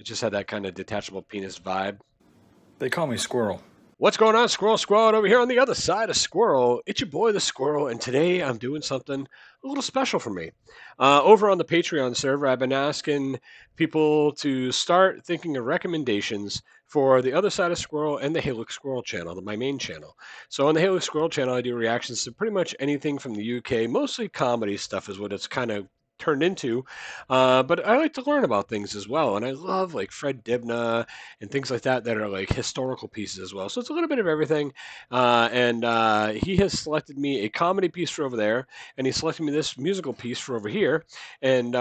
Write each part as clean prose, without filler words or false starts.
just had that kind of detachable penis vibe. They call me Squirrel. What's going on, Squirrel Squad? Over here on the other side of Squirrel, it's your boy, the Squirrel, and today I'm doing something a little special for me. Over on the Patreon server, I've been asking people to start thinking of recommendations for the other side of Squirrel and the Look Squirrel channel, my main channel. So on the Look Squirrel channel, I do reactions to pretty much anything from the UK, mostly comedy stuff is what it's kind of turned into. But I like to learn about things as well, and I love like Fred Dibna and things like that that are like historical pieces as well. So it's a little bit of everything. And he has selected me a comedy piece for over there, and he selected me this musical piece for over here. And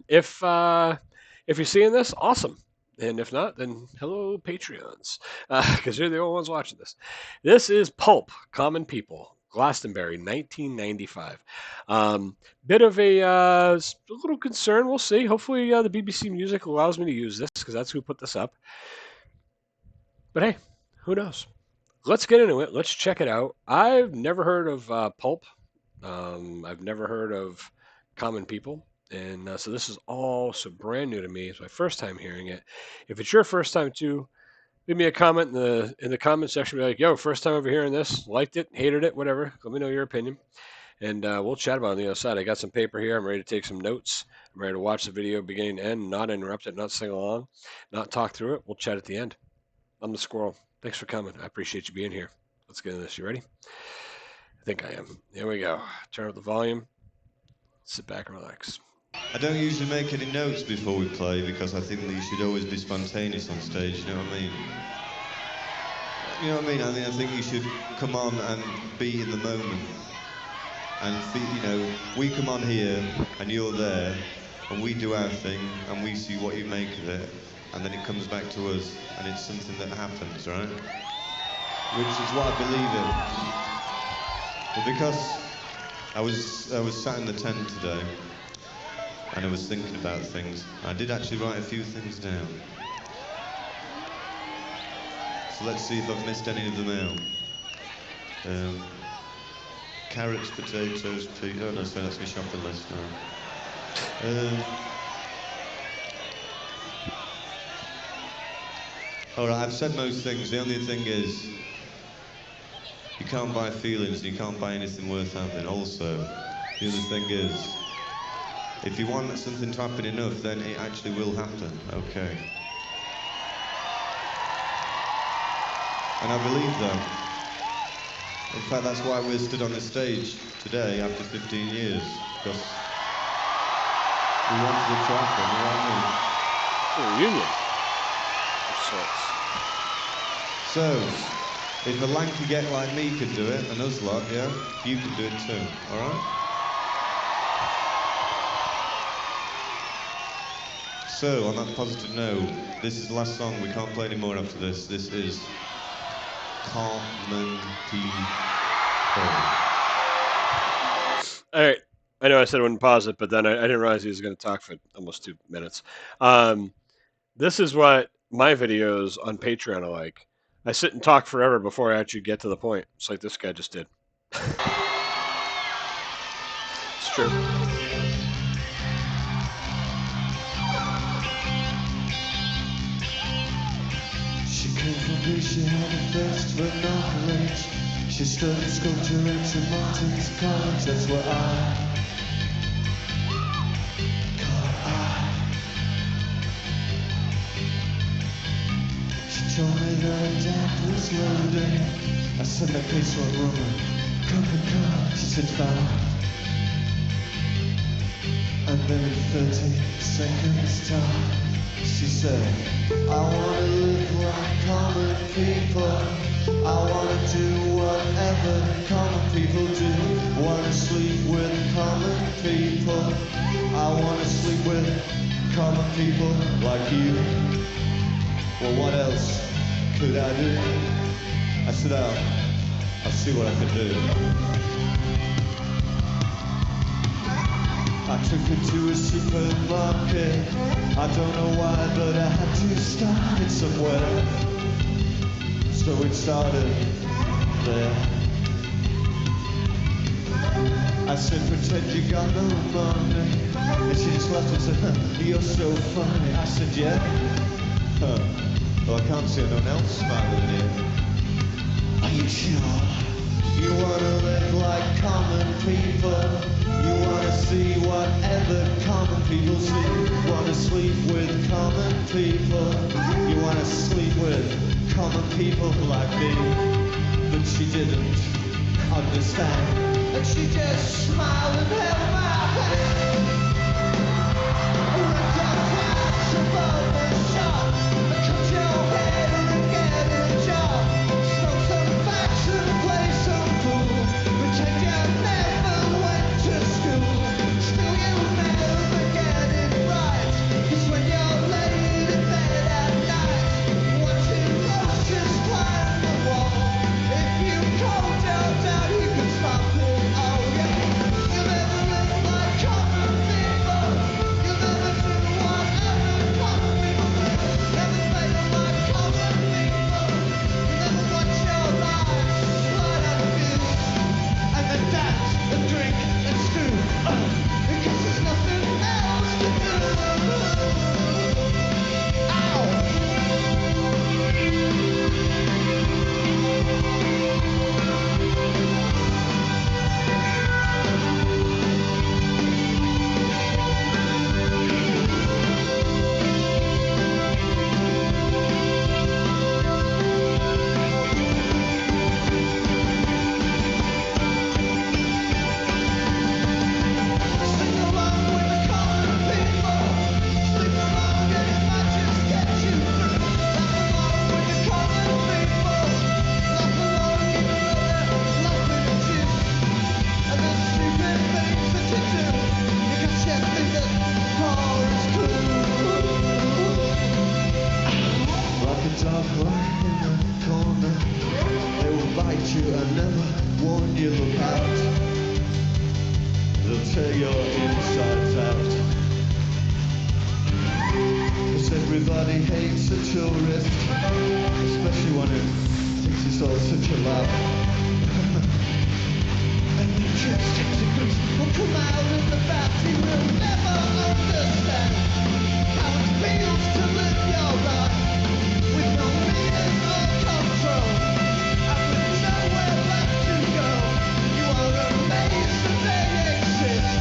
if you're seeing this, awesome. And if not, then hello, Patreons, because you're the only ones watching this. This is Pulp, Common People, Glastonbury, 1995. Bit of a little concern. We'll see. Hopefully, the BBC Music allows me to use this because that's who put this up. But hey, who knows? Let's get into it. Let's check it out. I've never heard of Pulp. I've never heard of Common People. And so this is all so brand new to me. It's my first time hearing it. If it's your first time too, leave me a comment in the comment section. Be like, yo, first time over hearing this, liked it, hated it, whatever. Let me know your opinion. And we'll chat about it on the other side. I got some paper here. I'm ready to take some notes. I'm ready to watch the video beginning to end, not interrupt it, not sing along, not talk through it. We'll chat at the end. I'm the Squirrel. Thanks for coming. I appreciate you being here. Let's get into this. You ready? I think I am. Here we go. Turn up the volume. Sit back and relax. I don't usually make any notes before we play because I think that you should always be spontaneous on stage, you know what I mean? You know what I mean? I think you should come on and be in the moment. And, you know, we come on here and you're there and we do our thing and we see what you make of it and then it comes back to us and it's something that happens, right? Which is what I believe in. But because I was sat in the tent today and I was thinking about things. I did actually write a few things down. So let's see if I've missed any of them out. Carrots, potatoes, peas. Oh no, sorry, that's my shopping list now. Alright, I've said most things. The only thing is, you can't buy feelings, you can't buy anything worth having. Also, the other thing is, if you want something to happen enough, then it actually will happen, okay? And I believe that. In fact, that's why we're stood on this stage today after 15 years, because we wanted it to happen, you know what I mean? A reunion of sorts. So, if a lanky get like me can do it, and us lot, yeah, you can do it too, alright? So, on that positive note, this is the last song. We can't play any more after this. This is Common People. All right. I know I said I wouldn't pause it, but then I didn't realize he was going to talk for almost 2 minutes. This is what my videos on Patreon are like. I sit and talk forever before I actually get to the point. It's like this guy just did. It's true. She had a thirst for knowledge. She studied sculpture at St. Martin's College. That's what I She told me that her dad was loading. I said that case went wrong. Come. She said fine. And then in 30 seconds time she said, I wanna live like common people. I wanna do whatever common people do. Wanna sleep with common people. I wanna sleep with common people like you. Well, what else could I do? I said, I'll see what I can do. I took her to a supermarket. I don't know why, but I had to start it somewhere. So it started there. I said, pretend you got no money. And she just laughed and said, you're so funny. I said, yeah. Well, I can't see anyone else smiling here. Are you sure? You wanna live like common people. You wanna see whatever common people see. You wanna sleep with common people. You wanna sleep with common people like me. But she didn't understand. And she just smiled and held my hand. Ripped up flats above the shop. Cut your hair and get a job. Smoke some facts and play some pool. Pretend you never went to school. Still you'll never get it right. 'Cause when you're laid in bed at night, watching roaches climb the wall. If you cold down, you can stop it. Oh yeah. You'll never live like common people. You'll never do whatever common people do. Never play like common people. Never watch your life slide out of view. And then dance and drink and stew. Because there's nothing else to do. Ow! Sing along with the common people. Sing along and it might just get you through. Laugh along with the common people. Laugh along even though they're laughing at you. And the stupid things that you do. Because you think that all is cool. Like a dog lying in the corner. They will bite you and never warn you, look out. They'll tear your insides out. 'Cause everybody hates a tourist. Especially one who thinks it's all such a laugh. And the trips will come out in the back. You will never understand how it feels to live your life with no meaning or control. And with nowhere left to go. You are amazed that they exist.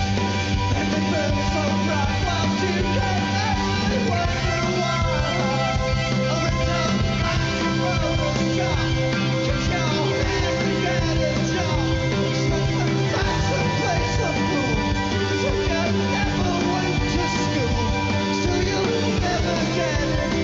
And they burn so bright whilst you can actually wonder why. A ripped up massive roller shop. Cut your hair and get a job. Smoke some facts and play some pool. Pretend you never went to school. Still you'll never get it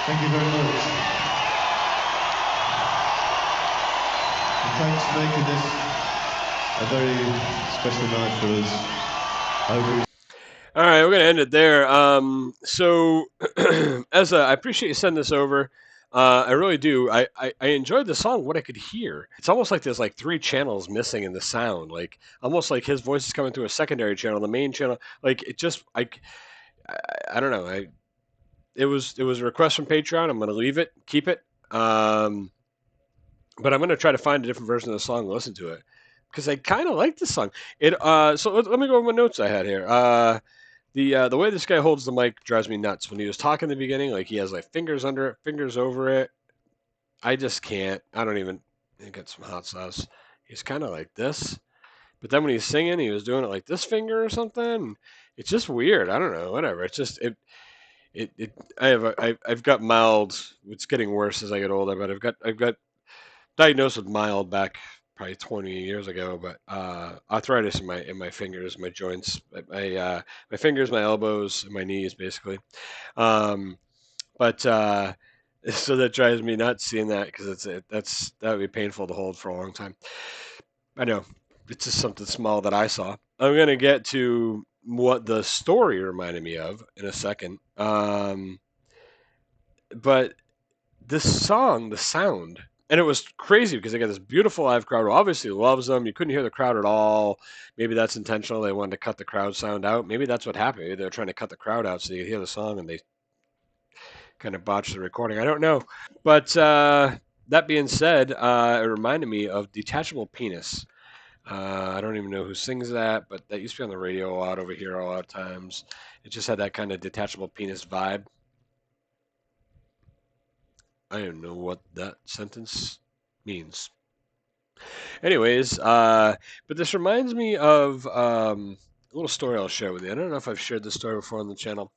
Thank you very much. And thanks for making this a very special night for us. I hope it was All right, we're gonna end it there. So, Ezza, I appreciate you sending this over. I really do. I enjoyed the song. What I could hear, it's almost like there's like three channels missing in the sound. Like almost like his voice is coming through a secondary channel, the main channel. Like it just, I don't know. It was a request from Patreon. I'm gonna leave it, keep it. But I'm gonna try to find a different version of the song and listen to it because I kind of like the song. So let me go over my notes I had here. The way this guy holds the mic drives me nuts. When he was talking in the beginning, like he has like fingers under it, fingers over it. I just can't. I don't even. Get some hot sauce. He's kind of like this, but then when he's singing, he was doing it like this finger or something. It's just weird. I don't know. Whatever. It's just it. I've got mild. It's getting worse as I get older, but I've got diagnosed with mild back probably 20 years ago, but arthritis in my fingers, my joints, my fingers, my elbows, and my knees, basically. Um, but so that drives me nuts seeing that because that would be painful to hold for a long time. I know it's just something small that I saw. I'm gonna get to what the story reminded me of in a second. But this song, the sound, and it was crazy because they got this beautiful live crowd who obviously loves them. You couldn't hear the crowd at all. Maybe that's intentional. They wanted to cut the crowd sound out. Maybe that's what happened. Maybe they were trying to cut the crowd out so you could hear the song and they kind of botched the recording. I don't know. But that being said, it reminded me of Detachable Penis. I don't even know who sings that, but that used to be on the radio a lot over here a lot of times. It just had that kind of detachable penis vibe. I don't know what that sentence means. Anyways, but this reminds me of a little story I'll share with you. I don't know if I've shared this story before on the channel.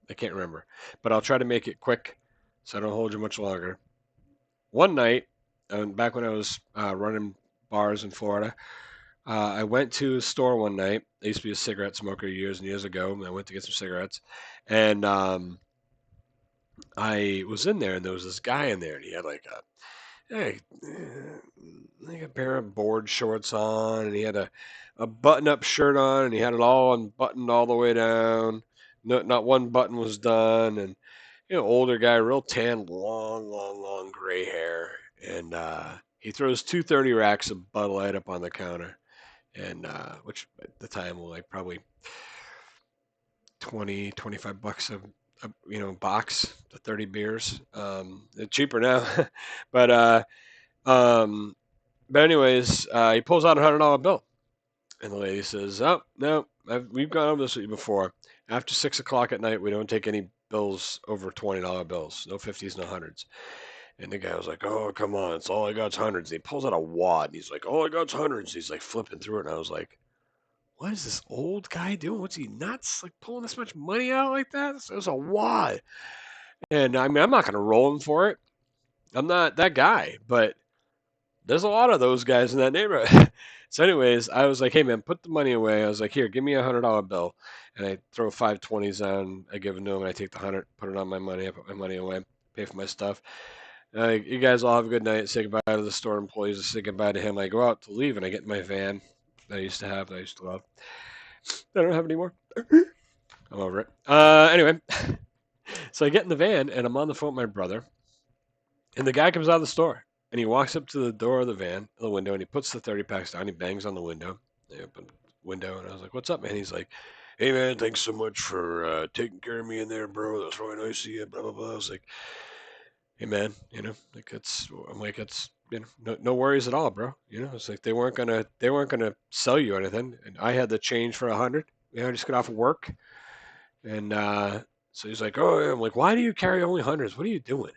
I can't remember, but I'll try to make it quick so I don't hold you much longer. One night, back when I was running bars in Florida, I went to a store one night. I used to be a cigarette smoker years and years ago, and I went to get some cigarettes, and I was in there, and there was this guy in there, and he had hey, like a pair of board shorts on, and he had a button-up shirt on, and he had it all unbuttoned all the way down. No, not one button was done, and older guy, real tan, long, long, long gray hair, and he throws 230 racks of Bud Light up on the counter, and which at the time were like probably 20, $25 box, the 30 beers. They're cheaper now, but um, but anyways, he pulls out $100 bill, and the lady says, "Oh no, we've gone over this with you before. After 6 o'clock at night, we don't take any bills over $20 bills. No 50s, no hundreds." And the guy was like, "Oh, come on, it's all I got's hundreds." And he pulls out a wad, and he's like, "All I got's hundreds." He's like flipping through it, and I was like, "What is this old guy doing? What's he nuts? Like pulling this much money out like that? It was a wad." And I mean, I'm not gonna roll him for it. I'm not that guy, but there's a lot of those guys in that neighborhood. So, anyways, I was like, "Hey, man, put the money away." I was like, "Here, give me $100 bill," and I throw 5 20s on. I give it to him, and I take the 100, put it on my money. I put my money away, pay for my stuff. You guys all have a good night. Say goodbye to the store employees. I say goodbye to him. I go out to leave, and I get in my van that I used to have, that I used to love. I don't have anymore. I'm over it. Anyway, so I get in the van, and I'm on the phone with my brother, and the guy comes out of the store. And he walks up to the door of the van, the window, and he puts the 30 packs down. He bangs on the window. I open the window, and I was like, "What's up, man?" He's like, "Hey, man, thanks so much for taking care of me in there, bro. That was really nice of you." Blah blah blah. I was like, "Hey, man, like I'm like, it's no worries at all, bro. It's like they weren't gonna sell you anything, and I had the change for 100. I just got off of work, and so he's like, "Oh, yeah." I'm like, "Why do you carry only hundreds? What are you doing?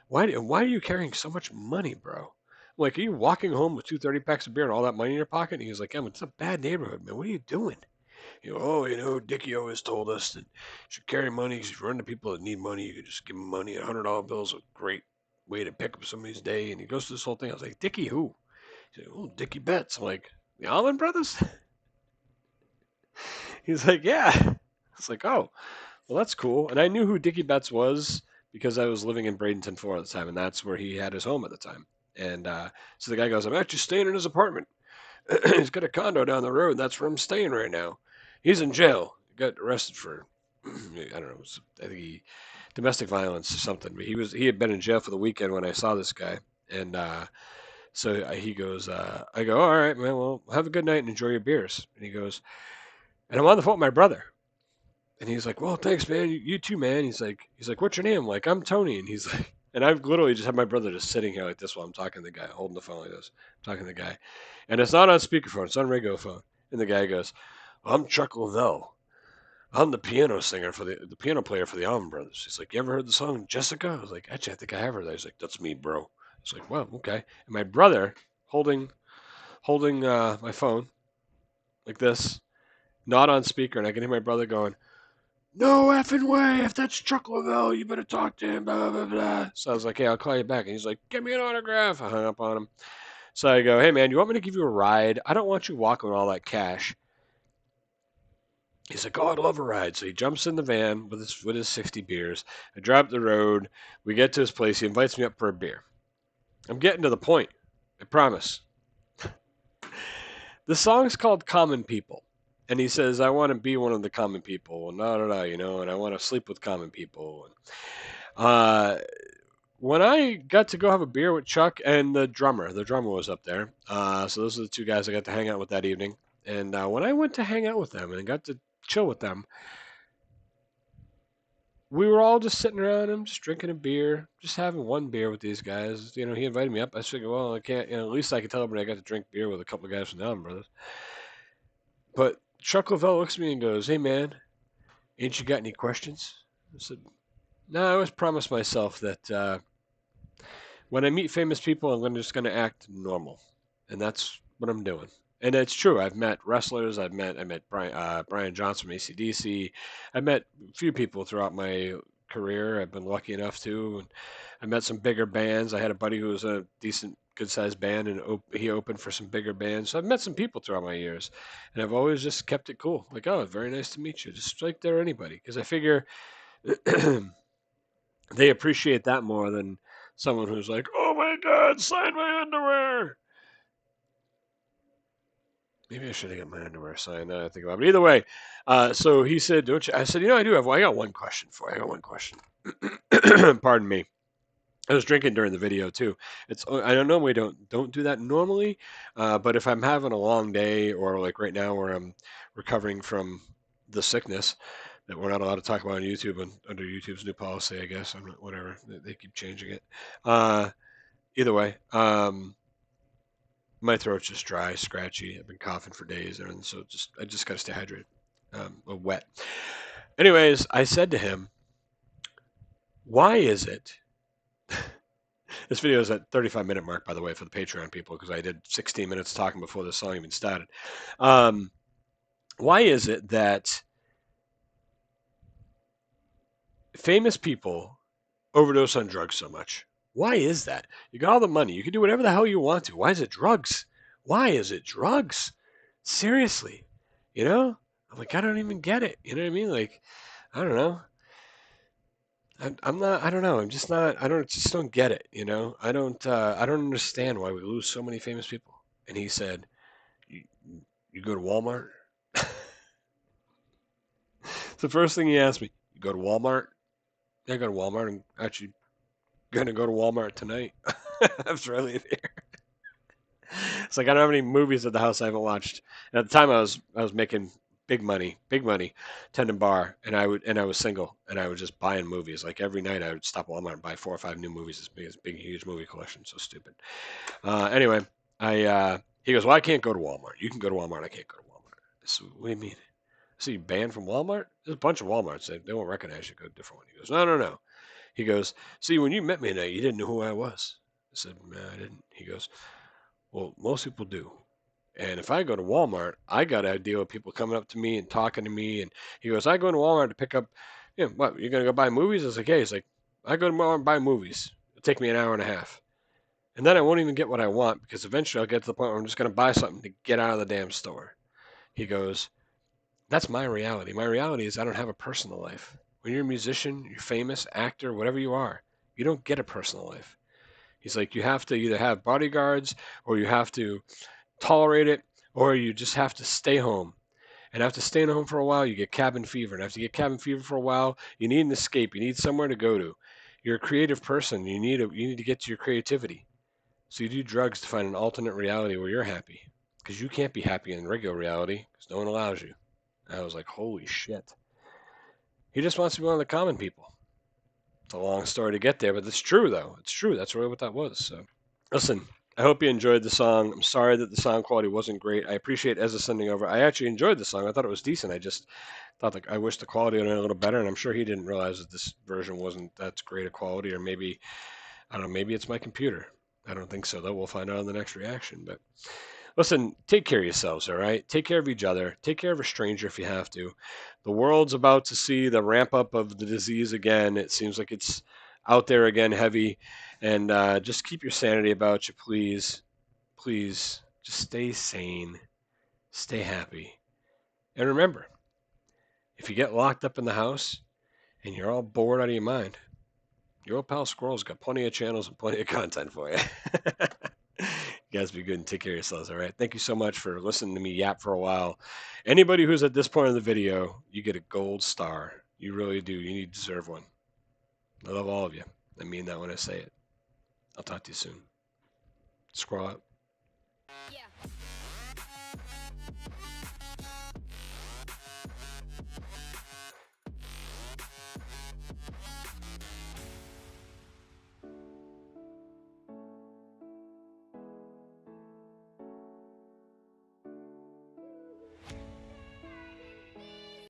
Why are you carrying so much money, bro?" I'm like, "Are you walking home with 230 packs of beer and all that money in your pocket?" And he's like, "Yeah, it's a bad neighborhood, man. What are you doing?" "Oh, Dickie always told us that you should carry money because if you run to people that need money, you could just give them money. $100 bills a great way to pick up somebody's day." And he goes through this whole thing. I was like, "Dickie who?" He's like, "Oh, Dickie Betts." I'm like, "The Allman Brothers?" He's like, "Yeah." I was like, "Oh, well, that's cool." And I knew who Dickie Betts was because I was living in Bradenton, Florida at the time, and that's where he had his home at the time. And so the guy goes, I'm actually staying in his apartment. He's got a condo down the road. That's where I'm staying right now. He's in jail. He got arrested for, I don't know, I think domestic violence or something. But he had been in jail for the weekend when I saw this guy. And so he goes, I go, all right, man, well, have a good night and enjoy your beers. And he goes, and I'm on the phone with my brother. And he's like, well, thanks, man. You too, man. He's like, what's your name? I'm like, I'm Tony. And he's like, and I've literally just had my brother just sitting here like this while I'm talking to the guy, holding the phone like this, talking to the guy. And it's not on speakerphone, it's on regular phone. And the guy goes, I'm Chuck Lavelle. I'm the piano singer for the piano player for the Allman Brothers. He's like, you ever heard the song Jessica? I was like, actually, I think I have heard that. He's like, that's me, bro. It's like, well, okay. And my brother holding my phone like this, not on speaker, and I can hear my brother going, no effing way. If that's Chuck Lavelle, you better talk to him. Blah, blah, blah. So I was like, hey, I'll call you back. And he's like, give me an autograph. I hung up on him. So I go, hey, man, you want me to give you a ride? I don't want you walking with all that cash. He's like, oh, I'd love a ride. So he jumps in the van with his 60 beers. I drive up the road. We get to his place. He invites me up for a beer. I'm getting to the point. I promise. The song's called Common People. And he says, I want to be one of the common people. And and I want to sleep with common people. When I got to go have a beer with Chuck and the drummer was up there. So those are the two guys I got to hang out with that evening. And when I went to hang out with them and got to chill with them, we were all just sitting around him, just drinking a beer, just having one beer with these guys. He invited me up. I figured, well, I can't, at least I could tell everybody I got to drink beer with a couple of guys from the Allen Brothers. But Chuck Lavelle looks at me and goes, hey, man, ain't you got any questions? I said, no, I always promised myself that when I meet famous people, I'm just going to act normal. And that's what I'm doing. And it's true. I've met wrestlers. I met Brian Johnson from AC/DC. I met a few people throughout my career. I've been lucky enough to. And I met some bigger bands. I had a buddy who was a decent, good-sized band, and he opened for some bigger bands. So I've met some people throughout my years, and I've always just kept it cool. Like, oh, very nice to meet you. Just like they're anybody, because I figure they appreciate that more than someone who's like, oh my God, sign my underwear. Maybe I should have got my underwear signed. Now I think about it. But either way, so he said, "Don't you?" I said, I do have. Well, I got one question for you. I got one question. Pardon me. I was drinking during the video too. I don't know. We don't do that normally, but if I'm having a long day or like right now where I'm recovering from the sickness that we're not allowed to talk about on YouTube and under YouTube's new policy, I guess. I'm not, whatever. They keep changing it. Either way. My throat's just dry, scratchy. I've been coughing for days, and so I just got to stay hydrated, wet. Anyways, I said to him, "Why is it?" This video is at 35-minute mark, by the way, for the Patreon people, because I did 16 minutes talking before the song even started. Why is it that famous people overdose on drugs so much? Why is that? You got all the money. You can do whatever the hell you want to. Why is it drugs? Why is it drugs? Seriously. I'm like, I don't even get it. You know what I mean? Like, I don't know. I'm not, I don't know. I'm just not, just don't get it. I don't understand why we lose so many famous people. And he said, you go to Walmart? The first thing he asked me, you go to Walmart? Yeah, I go to Walmart. I'm actually going to go to Walmart tonight after I leave here. It's like I don't have any movies at the house I haven't watched. And at the time I was making big money, tending bar, and I was single, and I was just buying movies. Like every night I would stop at Walmart and buy 4 or 5 new movies. This big, huge movie collection. So stupid. Anyway, he goes, well, I can't go to Walmart. You can go to Walmart. I can't go to Walmart. So what do you mean? So you banned from Walmart? There's a bunch of Walmarts. They won't recognize you. Go to a different one. He goes, no. He goes, see, when you met me tonight, you didn't know who I was. I said, no, I didn't. He goes, well, most people do. And if I go to Walmart, I got to deal with people coming up to me and talking to me. And he goes, I go to Walmart to pick up, what, you're going to go buy movies? I was like, hey, he's like, I go to Walmart and buy movies. It'll take me an hour and a half. And then I won't even get what I want because eventually I'll get to the point where I'm just going to buy something to get out of the damn store. He goes, that's my reality. My reality is I don't have a personal life. When you're a musician, you're famous, actor, whatever you are, you don't get a personal life. He's like, you have to either have bodyguards or you have to tolerate it or you just have to stay home. And after staying home for a while, you get cabin fever. And after you get cabin fever for a while, you need an escape. You need somewhere to go to. You're a creative person. You need to get to your creativity. So you do drugs to find an alternate reality where you're happy. Because you can't be happy in regular reality because no one allows you. I was like, holy shit. He just wants to be one of the common people. It's a long story to get there, but it's true, though. It's true. That's really what that was. So, listen, I hope you enjoyed the song. I'm sorry that the sound quality wasn't great. I appreciate Ezza sending over. I actually enjoyed the song. I thought it was decent. I just thought that I wish the quality would have been a little better, and I'm sure he didn't realize that this version wasn't that great a quality, or maybe, I don't know, maybe it's my computer. I don't think so, though. We'll find out in the next reaction. But listen, take care of yourselves, all right? Take care of each other. Take care of a stranger if you have to. The world's about to see the ramp up of the disease again. It seems like it's out there again heavy. And just keep your sanity about you, please. Please, just stay sane. Stay happy. And remember, if you get locked up in the house and you're all bored out of your mind, your old pal Squirrel's got plenty of channels and plenty of content for you. You guys be good and take care of yourselves, all right? Thank you so much for listening to me yap for a while. Anybody who's at this point in the video, you get a gold star. You really do. You deserve one. I love all of you. I mean that when I say it. I'll talk to you soon. Squirrel out. Yeah.